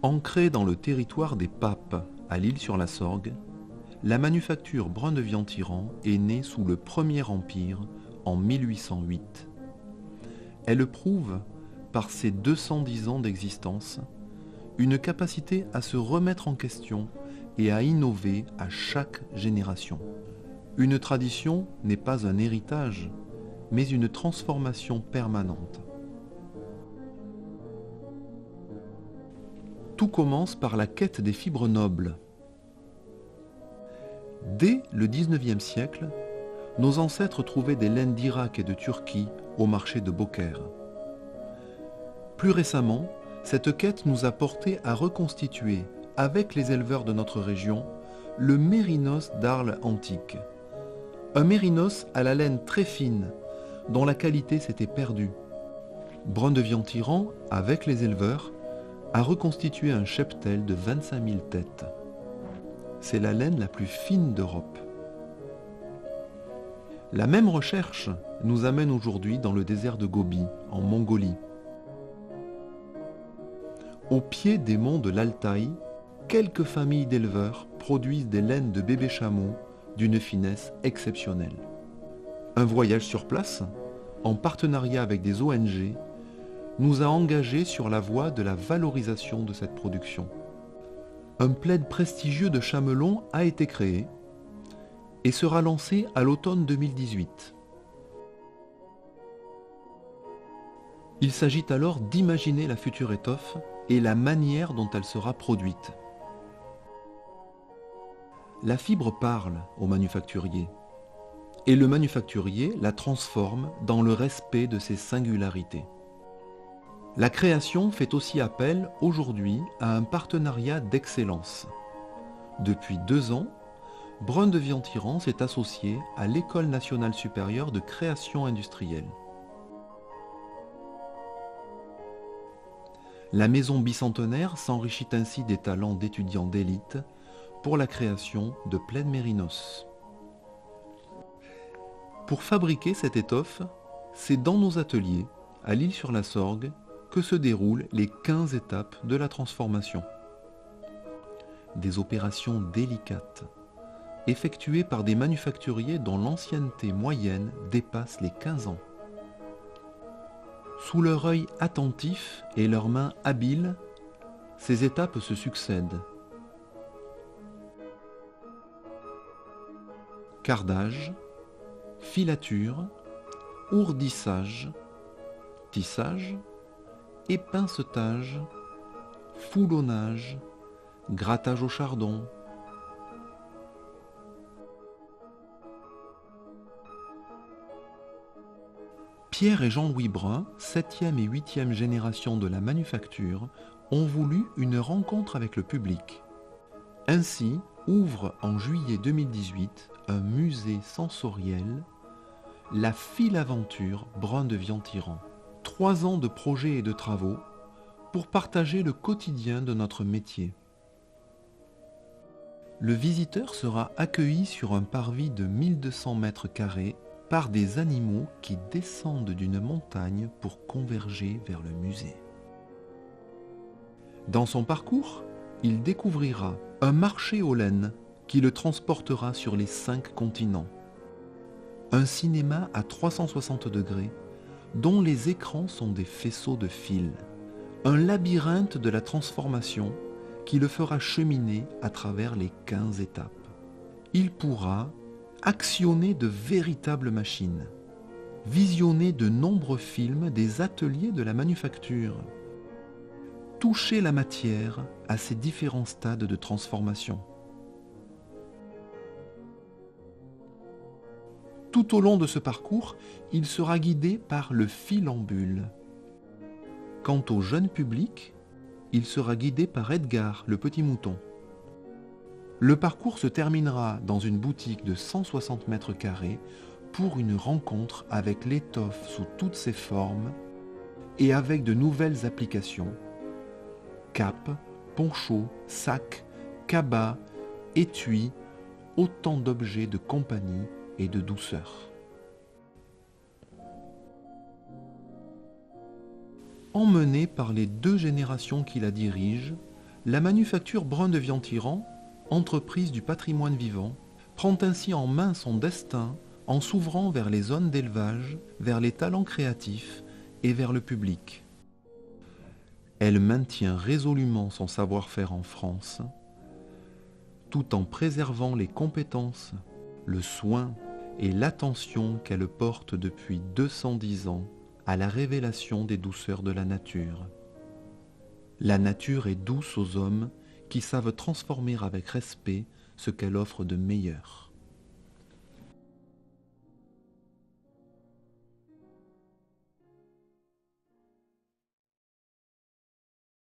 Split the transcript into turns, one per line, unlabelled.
Ancrée dans le territoire des Papes, à l'Isle-sur-la-Sorgue, la manufacture Brun de Vian-Tyran est née sous le Premier Empire en 1808. Elle prouve, par ses 210 ans d'existence, une capacité à se remettre en question et à innover à chaque génération. Une tradition n'est pas un héritage, mais une transformation permanente. Tout commence par la quête des fibres nobles. Dès le XIXe siècle, nos ancêtres trouvaient des laines d'Irak et de Turquie au marché de Beaucaire. Plus récemment, cette quête nous a porté à reconstituer, avec les éleveurs de notre région, le mérinos d'Arles antique. Un mérinos à la laine très fine, dont la qualité s'était perdue. Brun de Vian-Tyran, avec les éleveurs, a reconstitué un cheptel de 25 000 têtes. C'est la laine la plus fine d'Europe. La même recherche nous amène aujourd'hui dans le désert de Gobi, en Mongolie. Au pied des monts de l'Altaï, quelques familles d'éleveurs produisent des laines de bébés chameaux d'une finesse exceptionnelle. Un voyage sur place, en partenariat avec des ONG, nous a engagés sur la voie de la valorisation de cette production. Un plaid prestigieux de Chamelon a été créé et sera lancé à l'automne 2018. Il s'agit alors d'imaginer la future étoffe et la manière dont elle sera produite. La fibre parle au manufacturier et le manufacturier la transforme dans le respect de ses singularités. La création fait aussi appel aujourd'hui à un partenariat d'excellence. Depuis 2 ans, Brun de Vian-Tyran s'est associé à l'École nationale supérieure de création industrielle. La maison bicentenaire s'enrichit ainsi des talents d'étudiants d'élite pour la création de plaids mérinos. Pour fabriquer cette étoffe, c'est dans nos ateliers, à l'Isle-sur-la-Sorgue, que se déroulent les 15 étapes de la transformation. Des opérations délicates, effectuées par des manufacturiers dont l'ancienneté moyenne dépasse les 15 ans. Sous leur œil attentif et leurs mains habiles, ces étapes se succèdent. Cardage, filature, ourdissage, tissage, épincetage, foulonnage, grattage au chardon. Pierre et Jean-Louis Brun, 7e et 8e génération de la manufacture, ont voulu une rencontre avec le public. Ainsi ouvre en juillet 2018 un musée sensoriel, la Filaventure Brun de Vian-Tyran. 3 ans de projets et de travaux pour partager le quotidien de notre métier. Le visiteur sera accueilli sur un parvis de 1200 mètres carrés par des animaux qui descendent d'une montagne pour converger vers le musée. Dans son parcours, il découvrira un marché aux laines qui le transportera sur les 5 continents. Un cinéma à 360 degrés dont les écrans sont des faisceaux de fils. Un labyrinthe de la transformation qui le fera cheminer à travers les 15 étapes. Il pourra actionner de véritables machines, visionner de nombreux films des ateliers de la manufacture, toucher la matière à ses différents stades de transformation. Tout au long de ce parcours, il sera guidé par le filambule. Quant au jeune public, il sera guidé par Edgar, le petit mouton. Le parcours se terminera dans une boutique de 160 mètres carrés pour une rencontre avec l'étoffe sous toutes ses formes et avec de nouvelles applications. Capes, ponchos, sacs, cabas, étuis, autant d'objets de compagnie et de douceur. Emmenée par les 2 générations qui la dirigent, la manufacture Brun de Vian-Tirant, entreprise du patrimoine vivant, prend ainsi en main son destin en s'ouvrant vers les zones d'élevage, vers les talents créatifs et vers le public. Elle maintient résolument son savoir-faire en France, tout en préservant les compétences, le soin et l'attention qu'elle porte depuis 210 ans à la révélation des douceurs de la nature. La nature est douce aux hommes qui savent transformer avec respect ce qu'elle offre de meilleur.